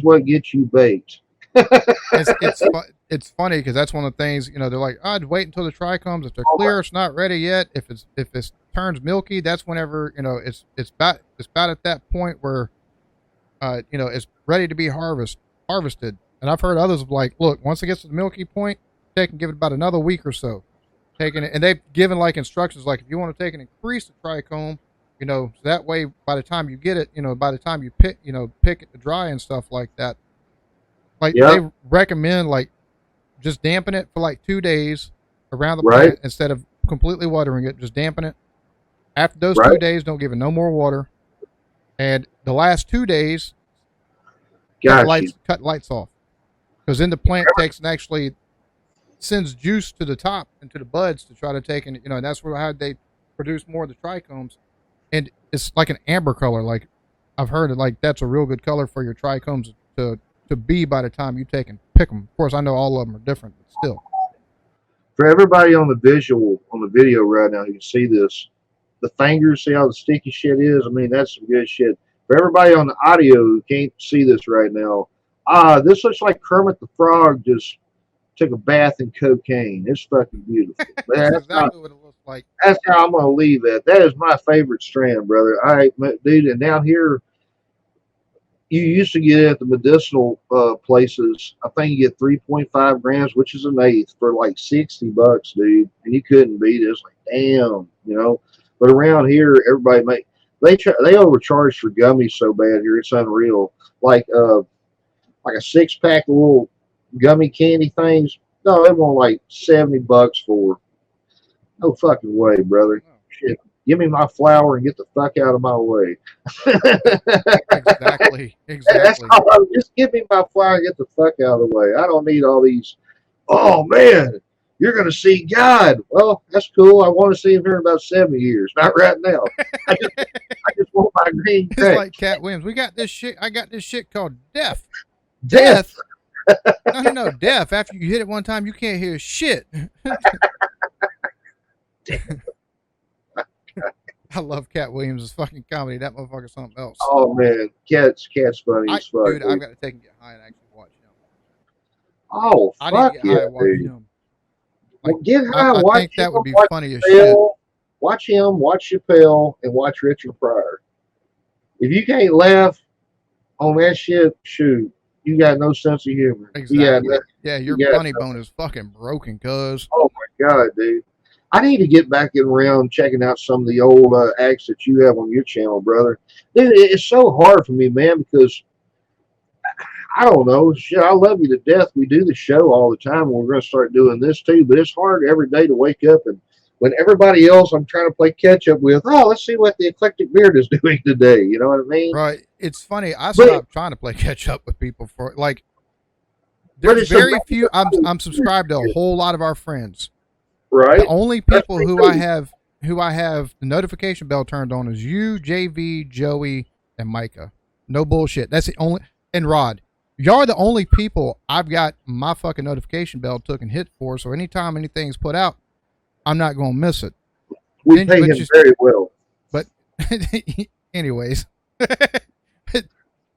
what gets you baked. It's funny because that's one of the things they're like, I'd wait until the trichomes. If they're clear, it's not ready yet. If it turns milky, that's whenever it's about at that point where it's ready to be harvested. And I've heard others like, look, once it gets to the milky point, take and give it about another week or so. Taking it, and they've given like instructions like if you want to take and increase the trichome, so that way by the time you get it, by the time you pick it to dry and stuff like that. Like Yeah. they recommend like just dampen it for like 2 days around the Right. plant instead of completely watering it. Just dampen it. After those Right. 2 days, don't give it no more water. And the last 2 days, Got cut lights off, because then the plant takes and actually sends juice to the top and to the buds to try to take and and that's how they produce more of the trichomes. And it's like an amber color. Like I've heard it, like that's a real good color for your trichomes to be by the time you take and pick them. Of course, I know all of them are different, but still. For everybody on the video right now, you can see this. The fingers, see how the sticky shit is? I mean, that's some good shit. For everybody on the audio who can't see this right now, this looks like Kermit the Frog just took a bath in cocaine. It's fucking beautiful. That's exactly what it looks like. That's how I'm going to leave it. That is my favorite strand, brother. All right, dude, and down here, you used to get it at the medicinal places. I think you get 3.5 grams, which is an eighth, for like $60, dude. And you couldn't beat it. It's like, damn. But around here, everybody they overcharge for gummies so bad here. It's unreal. Like a 6-pack of little gummy candy things. No, they want like $70 for. No fucking way, brother. Shit. Give me my flour and get the fuck out of my way. Exactly. That's just give me my flour and get the fuck out of the way. I don't need all these. Oh man, You're going to see God. Well, that's cool. I want to see him here in about 70 years. Not right now. I just, I just want my green It's crack. like Cat Williams. We got this shit. I got this shit called deaf. Death. Death? No. Deaf. After you hit it one time, you can't hear shit. I love Cat Williams' fucking comedy. That motherfucker's something else. Oh man, cat's funny as fuck. Dude, I've got to take and get high and actually watch him. Oh I need to fuck get yeah, high and watch dude. him. Like, Well, get high and I watch think him. that would be Watch funny as shit. Chappelle. Watch him. Watch Chappelle and watch Richard Pryor. If you can't laugh on that shit, shoot, you got no sense of humor. Exactly. Yeah, your funny bone is fucking broken, cuz. Oh my god, dude. I need to get back in around checking out some of the old acts that you have on your channel, brother. Dude, it's so hard for me, man, because I don't know. Shit, I love you to death. We do the show all the time. We're going to start doing this too, but it's hard every day to wake up and when everybody else I'm trying to play catch up with, oh, let's see what the Eclectic Beard is doing today. You know what I mean? Right. It's funny. I But, stopped trying to play catch up with people for like. but There's it's very few. I'm subscribed to a whole lot of our friends. right. The only people who I have the notification bell turned on is you, JV, Joey, and Micah. No bullshit. That's the only, and Rod. Y'all are the only people I've got my fucking notification bell took and hit for. So anytime anything's put out, I'm not going to miss it. We pay him very well. But anyways, but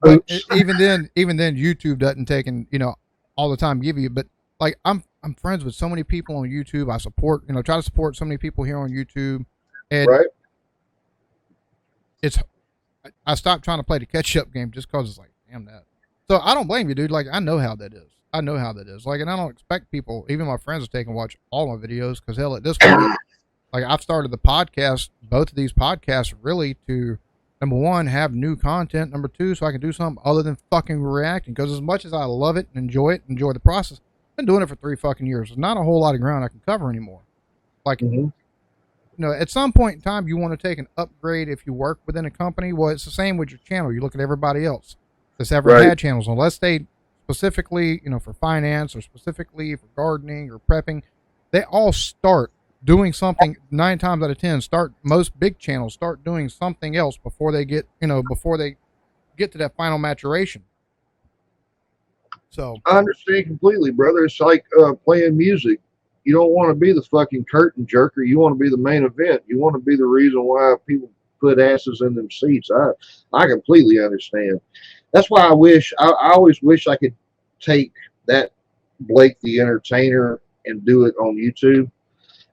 Oops. even then, YouTube doesn't take and all the time give you. But like I'm friends with so many people on YouTube. I support try to support so many people here on YouTube, and Right. I stopped trying to play the catch up game just because it's like damn that. So I don't blame you, dude. Like I know how that is. Like, and I don't expect people, even my friends, to take and watch all my videos because hell, at this point, like I've started the podcast, both of these podcasts, really to number one, have new content. Number two, so I can do something other than fucking reacting. Because as much as I love it and enjoy the process, I've been doing it for 3 fucking years. There's not a whole lot of ground I can cover anymore. Like, at some point in time, you want to take an upgrade if you work within a company. Well, it's the same with your channel. You look at everybody else that's ever had channels, unless they specifically, for finance or specifically for gardening or prepping, they all start doing something 9 times out of 10. Most big channels start doing something else before they get, before they get to that final maturation. So I understand completely, brother. It's like playing music. You don't want to be the fucking curtain jerker. You want to be the main event. You want to be the reason why people put asses in them seats. I completely understand. That's why I always wish I could take that Blake the Entertainer and do it on YouTube.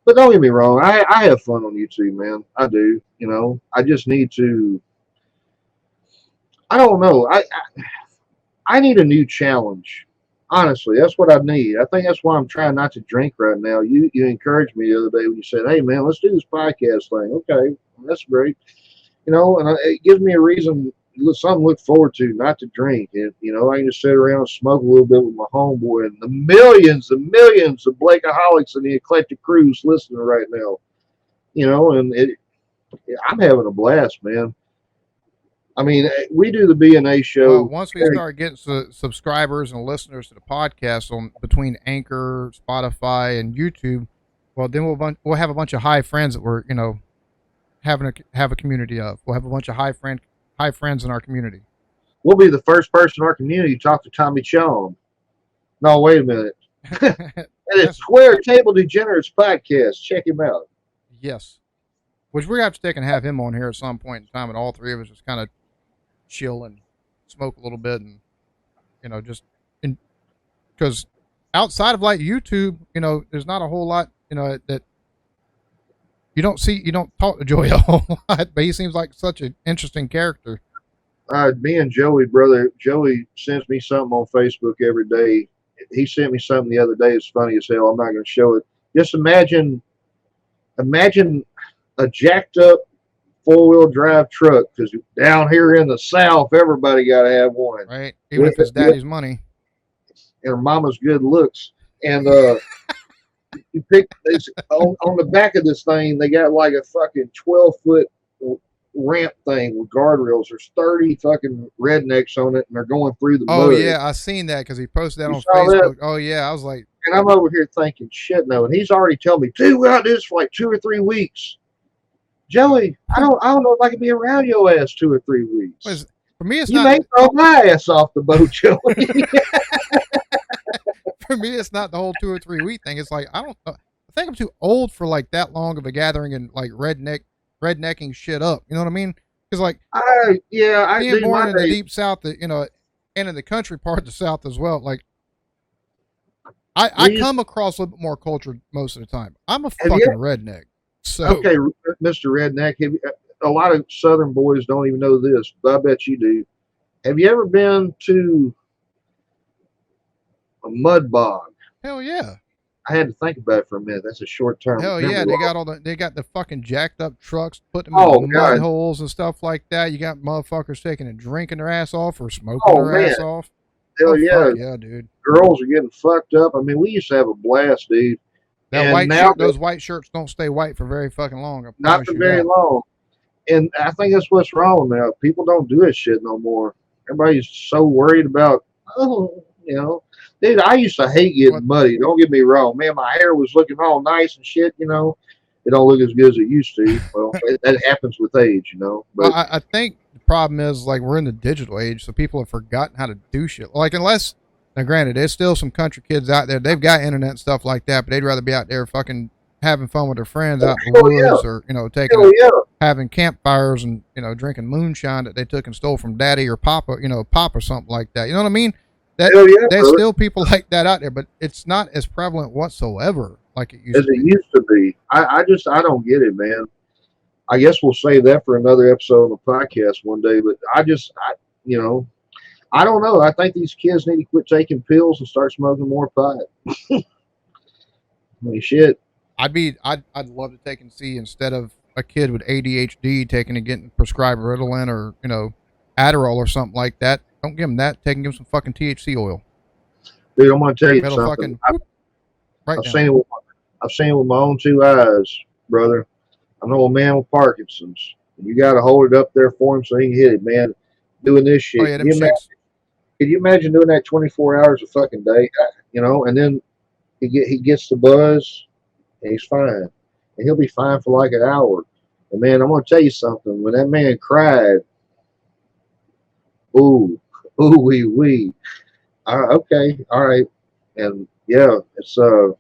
But don't get me wrong, I have fun on YouTube, man. I do. I just need to. I don't know. I need a new challenge. Honestly, that's what I need. I think that's why I'm trying not to drink right now. You encouraged me the other day when you said, "Hey, man, let's do this podcast thing." Okay, that's great. And it gives me a reason, something to look forward to, not to drink. And I can just sit around and smoke a little bit with my homeboy and the millions and millions of Blakeaholics and the Eclectic Crews listening right now. And I'm having a blast, man. I mean, we do the B&A show. Well, once we start getting subscribers and listeners to the podcast on between Anchor, Spotify, and YouTube, well, then we'll have a bunch of high friends that we're have a community of. We'll have a bunch of high friends in our community. We'll be the first person in our community to talk to Tommy Chong. No, wait a minute. And it's Square Table Degenerates Podcast. Check him out. Yes. Which we're going to have to take and have him on here at some point in time, and all three of us just kind of chill and smoke a little bit and, because outside of like YouTube, there's not a whole lot, that you don't talk to Joey a whole lot, but he seems like such an interesting character. Me and Joey, brother, Joey sends me something on Facebook every day. He sent me something the other day. It's funny as hell. I'm not going to show it. Just imagine a jacked up 4-wheel drive truck, because down here in the South, everybody got to have one. Right. Even if it's daddy's money. And her mama's good looks. And you pick this on the back of this thing, they got like a fucking 12-foot ramp thing with guardrails. There's 30 fucking rednecks on it, and they're going through the mud. Oh yeah, I seen that because he posted that on Facebook. That? Oh yeah, I was like, And I'm over here thinking, shit, no. And he's already telling me, dude, we got this for like 2 or 3 weeks. Joey, I don't know if I can be around your ass 2 or 3 weeks. For me, it's You not. may throw my ass off the boat, Joey. For me, it's not the whole 2 or 3 week thing. It's like I don't. I think I'm too old for like that long of a gathering and like rednecking shit up. You know what I mean? Because like I being do born my in the day. deep south, and in the country part of the south as well. Like I We used, come across a little bit more cultured most of the time. I'm a have you fucking redneck, so okay, Mr. Redneck? A lot of Southern boys don't even know this, but I bet you do. Have you ever been to a mud bog? hell yeah. I had to think about it for a minute. That's a short term Hell memory yeah, loss. they got the fucking jacked up trucks, put them in the Oh mud God. holes and stuff like that. You got motherfuckers taking and drinking their ass off or smoking Oh their man. ass off. Oh Hell yeah. fuck yeah, dude. Girls are getting fucked up. I mean, we used to have a blast, dude. That And white now shirt, those white shirts don't stay white for very fucking long. I not promise for you very that. long. And I think that's what's wrong now. People don't do this shit no more. Everybody's so worried about, dude, I used to hate What? getting muddy. Don't get me wrong, man. My hair was looking all nice and shit. It don't look as good as it used to. Well, that happens with age. Well, But I think the problem is like we're in the digital age, so people have forgotten how to do shit. Like unless now, granted, there's still some country kids out there. They've got internet and stuff like that, but they'd rather be out there fucking having fun with their friends out in the hell yeah, woods, or taking hell a yeah, having campfires and drinking moonshine that they took and stole from daddy or papa, pop or something like that. You know what I mean? That hell yeah, there's brother. still people like that out there, but it's not as prevalent whatsoever like it used As to it be. used to be. I don't get it, man. I guess we'll save that for another episode of the podcast one day. But you know, I don't know. I think these kids need to quit taking pills and start smoking more pot. I mean, shit. I'd love to take and see instead of a kid with ADHD taking and getting prescribed Ritalin or Adderall or something like that. Don't give them that. Take and give them some fucking THC oil. Dude, I'm gonna tell you It'll something. fucking whoop, right I've down. seen it. I've seen it with my own two eyes, brother. I know a man with Parkinson's. You got to hold it up there for him so he can hit it, man. Doing this Oh shit. yeah, them shits. Can you imagine doing that 24 hours a fucking day? And then he gets the buzz and he's fine, and he'll be fine for like an hour. And man, I'm gonna tell you something. When that man cried, ooh, ooh wee wee. Okay, all right, and yeah, it's So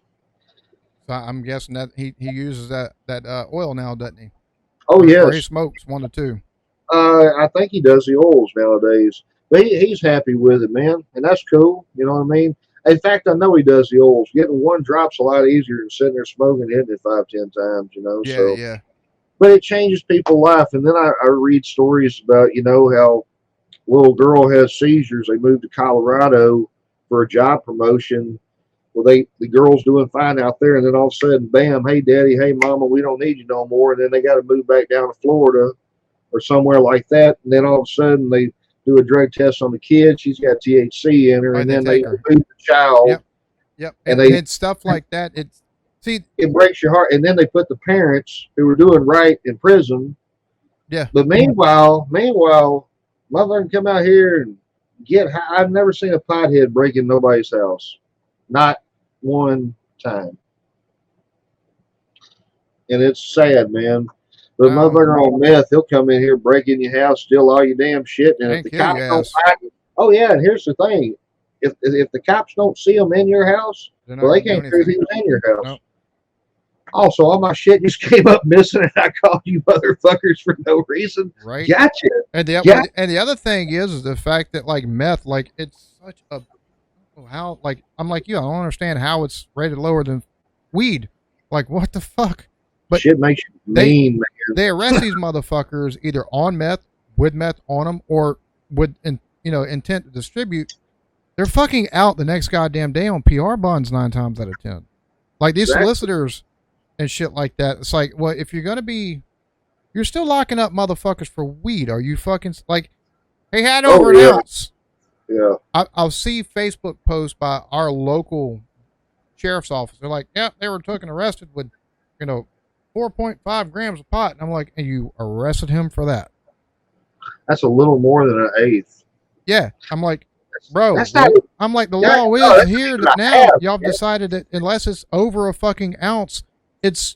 I'm guessing that he uses that oil now, doesn't he? oh Or he yes, smokes one or two. I think he does the oils nowadays. But he's happy with it, man, and that's cool. You know what I mean? In fact, I know he does the oils. Getting one drop's a lot easier than sitting there smoking and hitting it 5, 10 times. Yeah, So, yeah. but it changes people's life. And then I read stories about how little girl has seizures. They moved to Colorado for a job promotion. Well, the girl's doing fine out there, and then all of a sudden, bam! Hey, daddy, hey, mama, we don't need you no more. And then they got to move back down to Florida or somewhere like that. And then all of a sudden, they do a drug test on the kid. She's got THC in her, Oh, and they then they take her. remove the child, Yep, yep. and And it's stuff like that. It's see, it breaks your heart. And then they put the parents who were doing right in prison. yeah. But meanwhile, mother can come out here and get high. I've never seen a pothead break in nobody's house, not one time, and it's sad, man. But Wow, motherfucker on meth, he'll come in here, break in your house, steal all your damn shit, and if and the kill cops your don't ass. find you, oh yeah, and here's the thing: if the cops don't see him in your house, They're not well, they gonna do can't prove anything. he was in your house. Nope. Also, all my shit just came up missing, and I called you motherfuckers for no reason. Right. Gotcha. Well, and the other thing is the fact that like meth, like it's such a how like I'm like you, I don't understand how it's rated lower than weed. Like what the fuck? But Shit makes you they mean, man. they arrest these motherfuckers either on meth, with meth on them, or with intent to distribute. They're fucking out the next goddamn day on PR bonds 9 times out of 10. Like these Exactly. solicitors and shit like that. It's like, well, if you're gonna be, you're still locking up motherfuckers for weed. Are you fucking like, hey, hand Oh over an yeah, ounce? yeah. I'll see Facebook posts by our local sheriff's office. They're like, yeah, they were taken arrested with, 4.5 grams of pot. And I'm like, and you arrested him for that? That's a little more than an eighth. Yeah. I'm like, bro. That's not. Well, I'm like, the Yeah, law no, is that's here even that a now half. y'all have Man. decided that unless it's over a fucking ounce, it's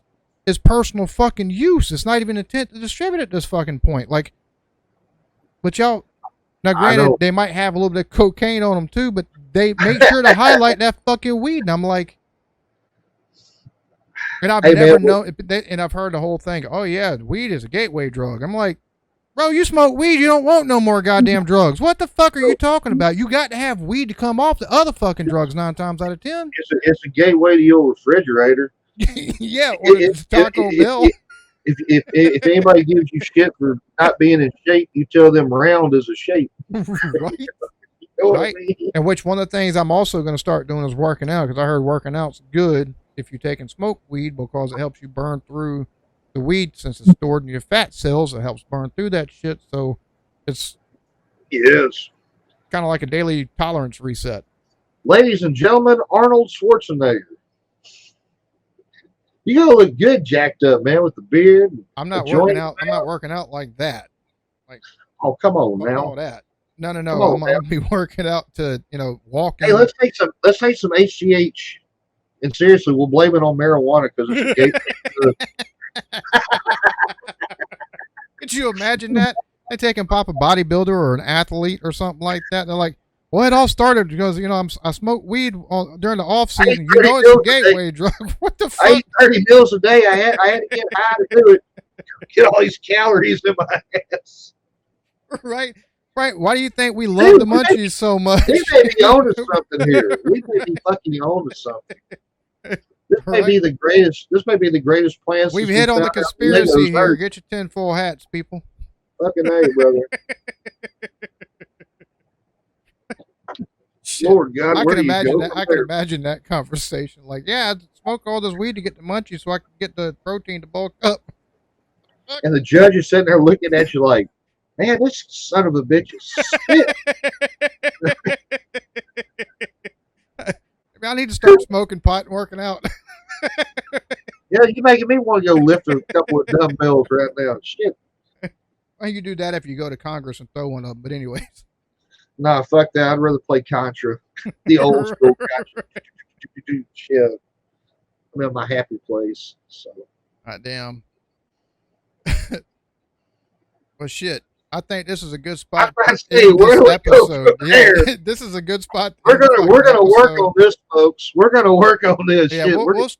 personal fucking use. It's not even intent to distribute at this fucking point. Like, but y'all, now I granted, know. they might have a little bit of cocaine on them too, but they make sure to highlight that fucking weed. And I'm like, and I've Hey man, never known, and I've heard the whole thing. Oh yeah, weed is a gateway drug. I'm like, bro, you smoke weed, you don't want no more goddamn drugs. What the fuck are you talking about? You got to have weed to come off the other fucking drugs 9 times out of 10. it's a gateway to your refrigerator. Yeah, or It, the it, Taco it, Bell. it, if anybody gives you shit for not being in shape, you tell them round is a shape. Right, You know what I right. mean? And which one of the things I'm also going to start doing is working out, because I heard working out's good if you're taking smoke weed because it helps you burn through the weed since it's stored in your fat cells. It helps burn through that shit. So it's Yes. kind of like a daily tolerance reset. Ladies and gentlemen, Arnold Schwarzenegger. You gotta look good jacked up, man, with the beard, I'm a not working joint. out. I'm not working out like that. Like, Oh, come on fuck all now. that. No, no, Come no. on I'm now. gonna be working out to Hey, walking. let's take some HGH. And seriously, we'll blame it on marijuana because it's a gateway. Could you imagine that? They take and pop a bodybuilder or an athlete or something like that. They're like, well, it all started because I smoke weed during the off I ate season. You 30 know, it's a pills a day. gateway drug. What the I fuck? ate 30 pills a day. I had to get high to do it. Get all these calories in my ass. Right, right. Why do you think we love Dude, the munchies so we much? may be onto something here. We may be fucking onto something. This may Right. be the greatest. This may be the greatest plan We've since we hit on found the out Legos conspiracy here. hurt. Get your tinfoil hats, people. Fucking A, brother. Shit. Lord God, I where can do you imagine go that. from I can there? imagine that conversation. Like, yeah, I smoke all this weed to get the munchies so I can get the protein to bulk up. And the judge is sitting there looking at you like, man, this son of a bitch is spit. Maybe I need to start smoking pot and working out. Yeah, you're making me want to go lift a couple of dumbbells right now. Shit. Well, you do that if you go to Congress and throw one up. But anyways, Nah, fuck that. I'd rather play Contra. The old school Contra. Shit. I'm in my happy place. So God damn. Well, shit. I think this is a good I'm spot trying to to say, end where this do we go from episode. Yeah, there? this is a good spot to end the We're fucking gonna work episode. on this, folks. We're gonna work on this Yeah, shit.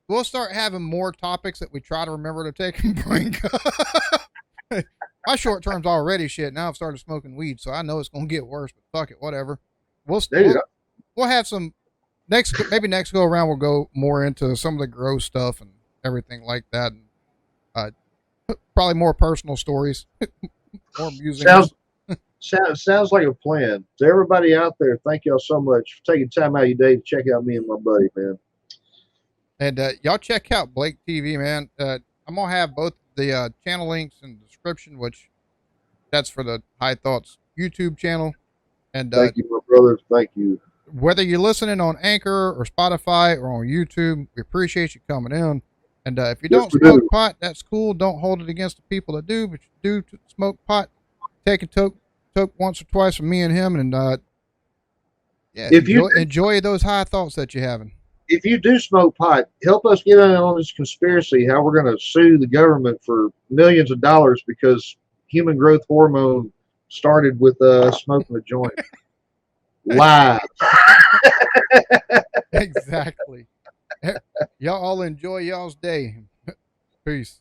we'll start having more topics that we try to remember to take and bring up. My short term's already shit. Now I've started smoking weed, so I know it's gonna get worse. But fuck it, whatever. We'll Dude, we'll have some maybe next go around. We'll go more into some of the gross stuff and everything like that. And, probably more personal stories, more musings. sounds like a plan. To everybody out there, thank y'all so much for taking time out of your day to check out me and my buddy, man. And y'all check out Blake TV, man. I'm gonna have both the channel links in the description, which that's for the High Thoughts YouTube channel. And Thank you, my brother. Thank you. whether you're listening on Anchor or Spotify or on YouTube, we appreciate you coming in. And if you Yes, don't we smoke do. pot, that's cool. Don't hold it against the people that do, but you do smoke pot. Take a toke once or twice from me and him, and yeah, If you enjoy those high thoughts that you're having. if you do smoke pot, help us get in on this conspiracy. How we're going to sue the government for millions of dollars because human growth hormone started with smoking a joint. Live. Exactly. Y'all all enjoy y'all's day. Peace.